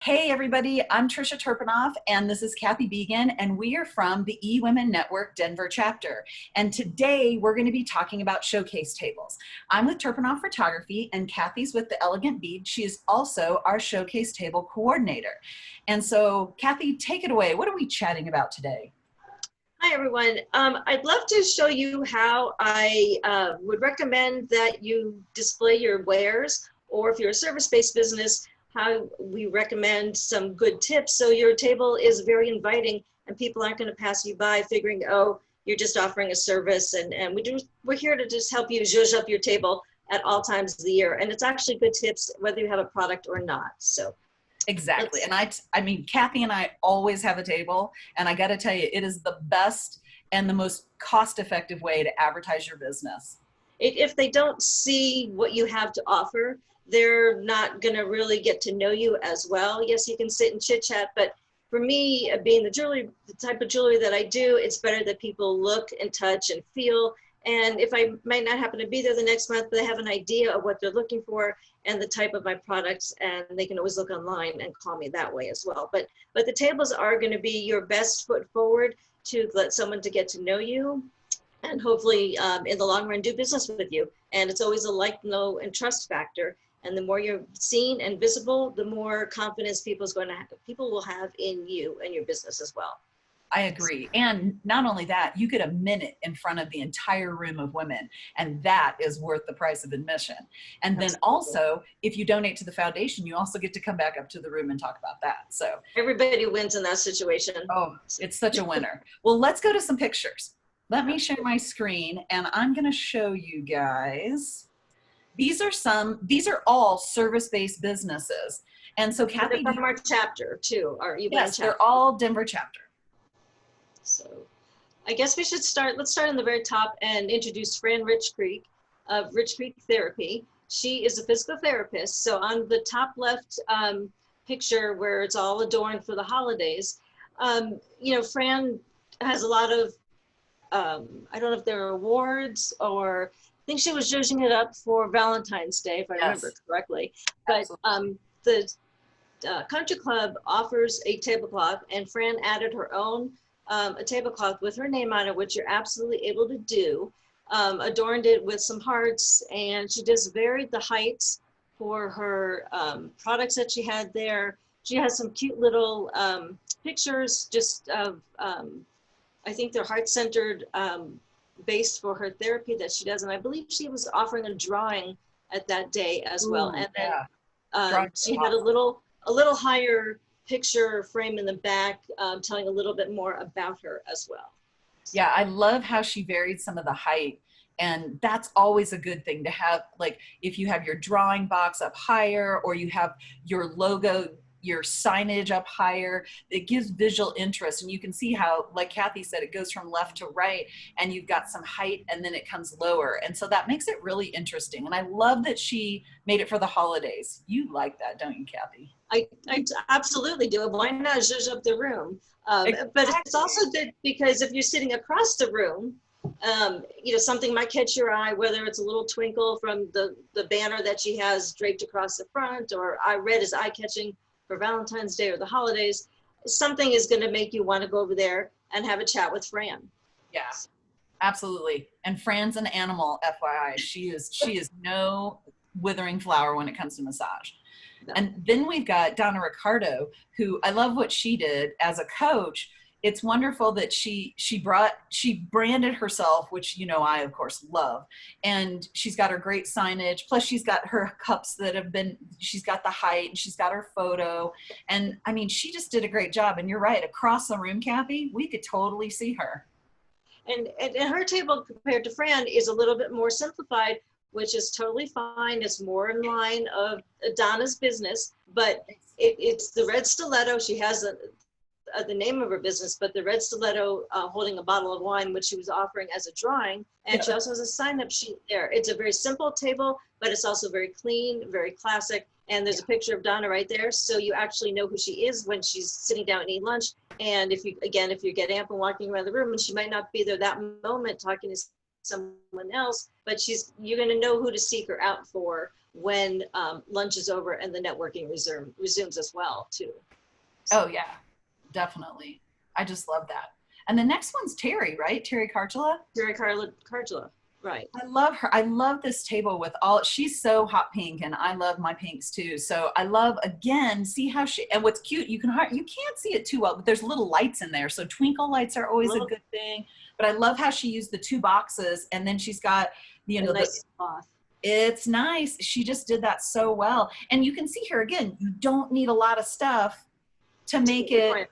Hey everybody, I'm Trisha Turpinoff and this is Kathy Began and we are from the Ewomen Network Denver chapter. And today we're going to be talking about showcase tables. I'm with Turpinoff Photography and Kathy's with the Elegant Bead. She is also our showcase table coordinator. And so Kathy, take it away. What are we chatting about today? Hi everyone. I'd love to show you how I would recommend that you display your wares, or if you're a service-based business, how we recommend some good tips so your table is very inviting and people aren't going to pass you by figuring, oh, you're just offering a service, and we're here to just help you zhuzh up your table at all times of the year. And it's actually good tips whether you have a product or not. So Exactly. And I mean, Kathy and I always have a table, and I got to tell you, it is the best and the most cost-effective way to advertise your business. If they don't see what you have to offer, they're not going to really get to know you as well. Yes, you can sit and chit chat, but for me, being the type of jewelry that I do, it's better that people look and touch and feel. And if I might not happen to be there the next month, they have an idea of what they're looking for and the type of my products, and they can always look online and call me that way as well. But the tables are going to be your best foot forward to let someone to get to know you, and hopefully in the long run do business with you. And it's always a like, know, and trust factor. And the more you're seen and visible, the more confidence people will have in you and your business as well. I agree. And not only that, you get a minute in front of the entire room of women, and that is worth the price of admission. And then Absolutely. also, if you donate to the foundation, you also get to come back up to the room and talk about that. So everybody wins in that situation. Oh, it's such a winner. Well, let's go to some pictures. Let me share my screen and I'm going to show you guys. These are all service-based businesses. And so Kathy, from our chapter too, yes, they're all Denver chapter. So I guess we should let's start on the very top and introduce Fran Rich Creek of Rich Creek Therapy. She is a physical therapist. So on the top left picture where it's all adorned for the holidays, Fran has a lot of, I don't know if they're awards, or I think she was zhuzhing it up for Valentine's Day, if I remember correctly. But the country club offers a tablecloth, and Fran added her own a tablecloth with her name on it, which you're absolutely able to do, adorned it with some hearts, and she just varied the heights for her products that she had there. She has some cute little pictures just of, I think they're heart-centered based for her therapy that she does. And I believe she was offering a drawing at that day as well. And then she had a little higher picture frame in the back, telling a little bit more about her as well. Yeah, I love how she varied some of the height, and that's always a good thing to have. Like if you have your drawing box up higher, or you have your logo, your signage up higher, it gives visual interest. And you can see how, like Kathy said, it goes from left to right, and you've got some height and then it comes lower. And so that makes it really interesting. And I love that she made it for the holidays. You like that, don't you, Kathy? I absolutely do. Why not zhuzh up the room? Exactly. But it's also good because if you're sitting across the room, something might catch your eye, whether it's a little twinkle from the banner that she has draped across the front, or I read is eye-catching for Valentine's Day or the holidays. Something is going to make you want to go over there and have a chat with Fran. Yeah, absolutely. And Fran's an animal, FYI. She is no withering flower when it comes to massage. And then we've got Donna Ricardo, who I love what she did as a coach. It's wonderful that she branded herself, which, I of course love. And she's got her great signage. Plus she's got her cups she's got the height, and she's got her photo. And I mean, she just did a great job. And you're right, across the room, Kathy, we could totally see her. And her table compared to Fran is a little bit more simplified, which is totally fine. It's more in line of Donna's business, but it's the red stiletto. She has the name of her business, but the red stiletto holding a bottle of wine, which she was offering as a drawing. And she also has a sign-up sheet there. It's a very simple table, but it's also very clean, very classic. And there's a picture of Donna right there. So you actually know who she is when she's sitting down and eating lunch. And if you get ample walking around the room, and she might not be there that moment talking to someone else, but you're going to know who to seek her out for when lunch is over and the networking resumes as well too. Oh yeah, definitely. I just love that. And the next one's Terry, right? Terry Cargilla. Terry Cargilla, right. I love her. I love this table with all, she's so hot pink and I love my pinks too. So I love, again, see how she, and what's cute, you can't see it too well, but there's little lights in there. So twinkle lights are always a good thing. But I love how she used the two boxes and then she's got, you know, nice cloth. It's nice. She just did that so well. And you can see here again, you don't need a lot of stuff to make it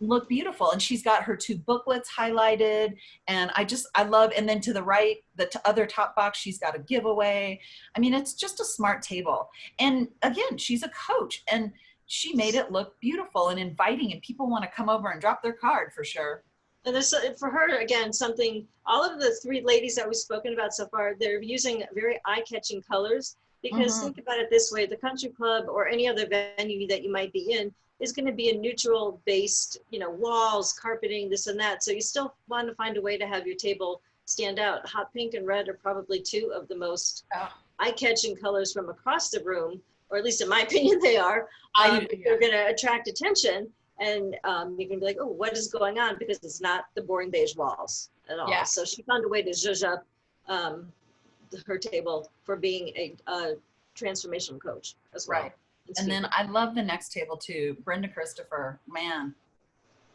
look beautiful. And she's got her two booklets highlighted. And I love, and then to the right, the other top box, she's got a giveaway. I mean, it's just a smart table. And again, she's a coach and she made it look beautiful and inviting and people want to come over and drop their card for sure. And there's, for her, again, something, all of the three ladies that we've spoken about so far, they're using very eye-catching colors because think about it this way, the country club or any other venue that you might be in is going to be a neutral based, you know, walls, carpeting, this and that. So you still want to find a way to have your table stand out. Hot pink and red are probably two of the most eye-catching colors from across the room, or at least in my opinion, they are. They're going to attract attention. And you can be like, oh, what is going on? Because it's not the boring beige walls at all. Yeah. So she found a way to zhuzh up her table for being a transformational coach as well. Right. And then I love the next table too. Brenda Christopher, man.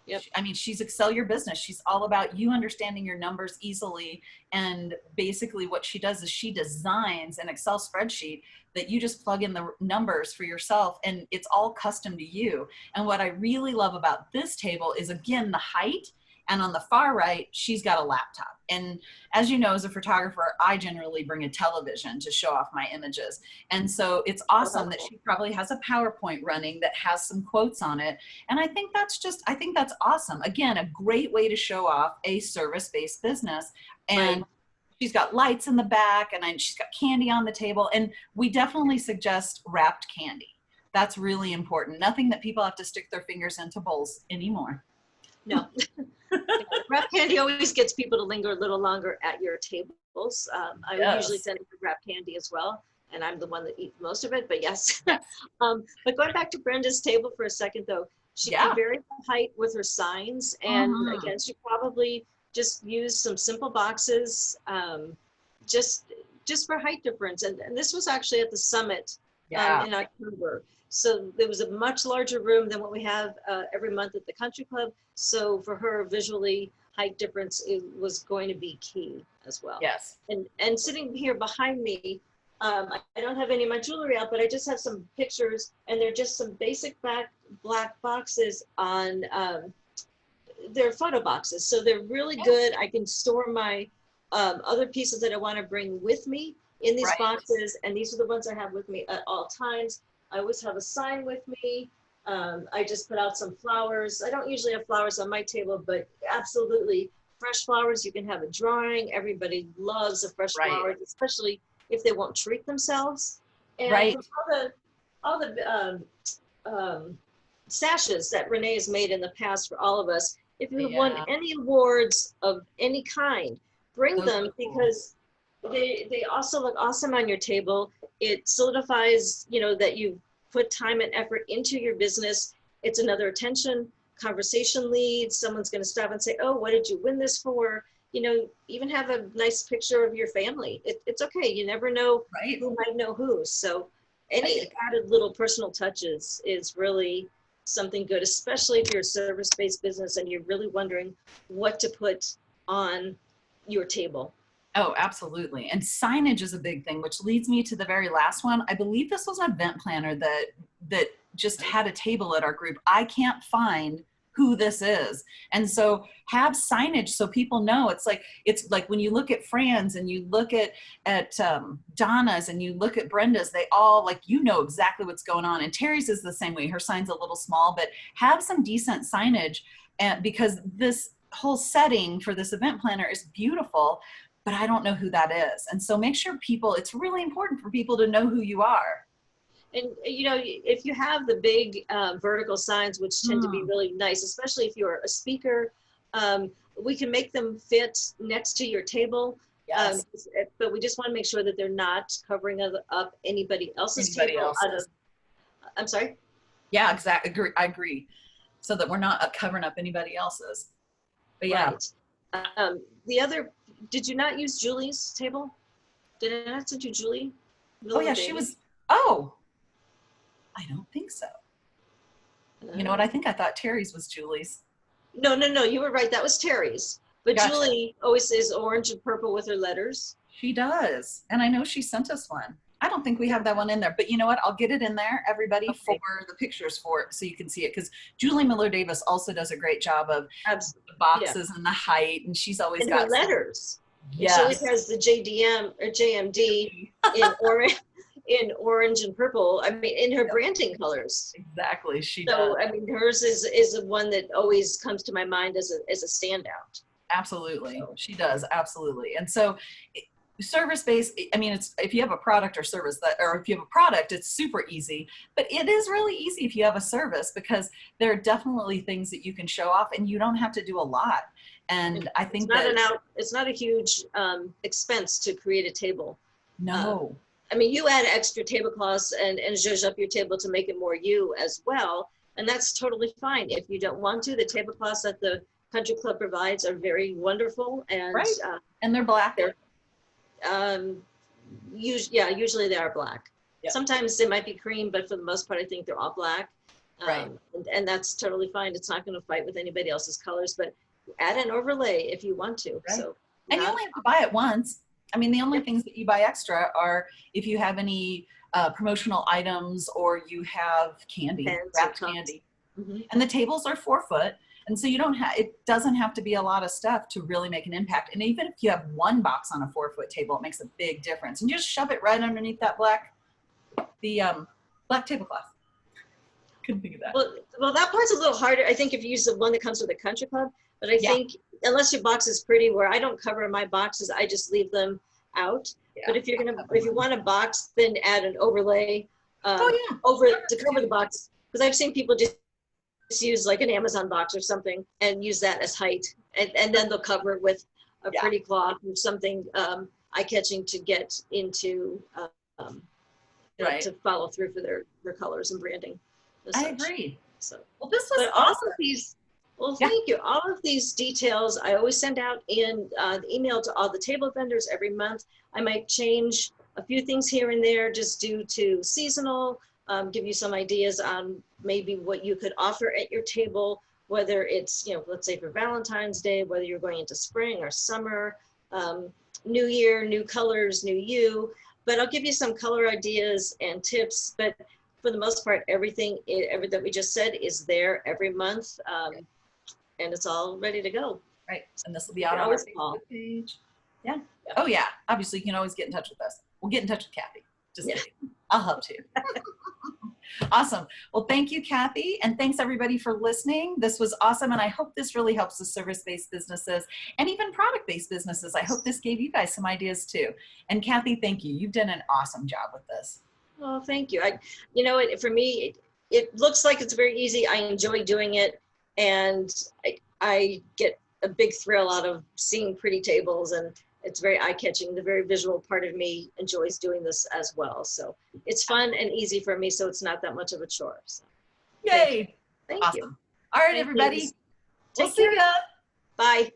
Yep. I mean, she's Excel Your Business. She's all about you understanding your numbers easily. And basically what she does is she designs an Excel spreadsheet that you just plug in the numbers for yourself and it's all custom to you. And what I really love about this table is, again, the height. And on the far right, she's got a laptop. And as you know, as a photographer, I generally bring a television to show off my images. And so it's awesome that she probably has a PowerPoint running that has some quotes on it. And I think that's awesome. Again, a great way to show off a service-based business. And she's got lights in the back and she's got candy on the table. And we definitely suggest wrapped candy. That's really important. Nothing that people have to stick their fingers into bowls anymore. No. Wrap candy always gets people to linger a little longer at your tables. I usually send them wrap candy as well, and I'm the one that eats most of it, but yes. But going back to Brenda's table for a second though, she did very height with her signs, and again, she probably just used some simple boxes just for height difference. And this was actually at the summit in October. So there was a much larger room than what we have every month at the country club. So for her, visually, height difference was going to be key as well. Yes. And sitting here behind me, I don't have any of my jewelry out, but I just have some pictures, and they're just some basic black boxes on, they're photo boxes. So they're really good. I can store my other pieces that I want to bring with me in these boxes. And these are the ones I have with me at all times. I always have a sign with me. I just put out some flowers. I don't usually have flowers on my table, but absolutely fresh flowers. You can have a drawing. Everybody loves a fresh flower, especially if they won't treat themselves. And all the sashes that Renee has made in the past for all of us, if you have won any awards of any kind, bring them because they also look awesome on your table. It solidifies, you know, that you've put time and effort into your business. It's another attention, conversation lead. Someone's going to stop and say, oh, what did you win this for? You know, even have a nice picture of your family. It's okay. You never know who might know who. So any added little personal touches is really something good, especially if you're a service-based business and you're really wondering what to put on your table. Oh, absolutely. And signage is a big thing, which leads me to the very last one. I believe this was an event planner that just had a table at our group. I can't find who this is. And so have signage so people know. It's like when you look at Fran's and you look at Donna's and you look at Brenda's, they all, like, you know exactly what's going on. And Terry's is the same way. Her sign's a little small, but have some decent signage because this whole setting for this event planner is beautiful, but I don't know who that is. And so make sure it's really important for people to know who you are. And, you know, if you have the big vertical signs, which tend to be really nice, especially if you're a speaker, we can make them fit next to your table. Yes. But we just want to make sure that they're not covering up anybody else's Anybody table out else's. of, I'm sorry? Yeah, exactly. I agree. So that we're not covering up anybody else's. But yeah. Right. The other, did you not use Julie's table? Did I not send you Julie? Oh Little yeah, she baby? was. Oh, I don't think so. You know what? I think I thought Terry's was Julie's. No, no, no, you were right. That was Terry's. But Gotcha. Julie always says orange and purple with her letters. She does. And I know she sent us one. I don't think we have that one in there, but you know what? I'll get it in there, everybody, for Okay. the pictures for it so you can see it. Because Julie Miller Davis also does a great job of Absolutely. the Yeah. boxes and the height, and she's always And got her letters. And she always yes. has the JDM or JMD in orange, in orange and purple. I mean, in her branding colors. Exactly. She So, does. I mean, hers is the one that always comes to my mind as a standout. Absolutely. So. She does. Absolutely. And so service based, I mean, it's if you have a product or service that, or if you have a product, it's super easy, but it is really easy if you have a service because there are definitely things that you can show off and you don't have to do a lot. And I think It's not a huge expense to create a table. no. I mean, you add extra tablecloths and zhuzh up your table to make it more you as well. And that's totally fine. If you don't want to, the tablecloths that the country club provides are very wonderful. And Right. And they're black. Usually they are black. Yep. Sometimes they might be cream, but for the most part, I think they're all black. Right. And that's totally fine. It's not going to fight with anybody else's colors, but add an overlay if you want to. Right. So, and you only have to buy it once. I mean, the only things that you buy extra are if you have any promotional items or you have candy, wrapped candy. Mm-hmm. And the tables are 4 foot. And so you don't have, it doesn't have to be a lot of stuff to really make an impact. And even if you have one box on a 4 foot table, it makes a big difference. And you just shove it right underneath that black tablecloth. Couldn't think of that. Well, that part's a little harder. I think if you use the one that comes with a country club, but I think unless your box is pretty, where I don't cover my boxes, I just leave them out. Yeah. But if you want a box, then add an overlay over to cover the box. Because I've seen people just use like an Amazon box or something and use that as height, and then they'll cover it with a pretty cloth or something eye-catching to get into to follow through for their colors and branding. I agree. So, well, this was awesome. Thank you. All of these details I always send out in the email to all the table vendors every month. I might change a few things here and there just due to seasonal, give you some ideas on maybe what you could offer at your table, whether it's, let's say for Valentine's Day, whether you're going into spring or summer, new year, new colors, new you. But I'll give you some color ideas and tips. But for the most part, everything that we just said is there every month, and it's all ready to go. Right, and this will be out on our Facebook page. Yeah. Oh yeah. Obviously, you can always get in touch with us. We'll get in touch with Kathy. Just kidding. I'll help too. Awesome. Well, thank you, Kathy, and thanks everybody for listening. This was awesome, and I hope this really helps the service-based businesses and even product-based businesses. I hope this gave you guys some ideas too. And Kathy, thank you. You've done an awesome job with this. Oh, thank you. For me, it looks like it's very easy. I enjoy doing it, and I get a big thrill out of seeing pretty tables, and it's very eye-catching. The very visual part of me enjoys doing this as well. So it's fun and easy for me, so it's not that much of a chore. So, yay! Thank you. Awesome. All right, everybody. We'll see ya. Bye.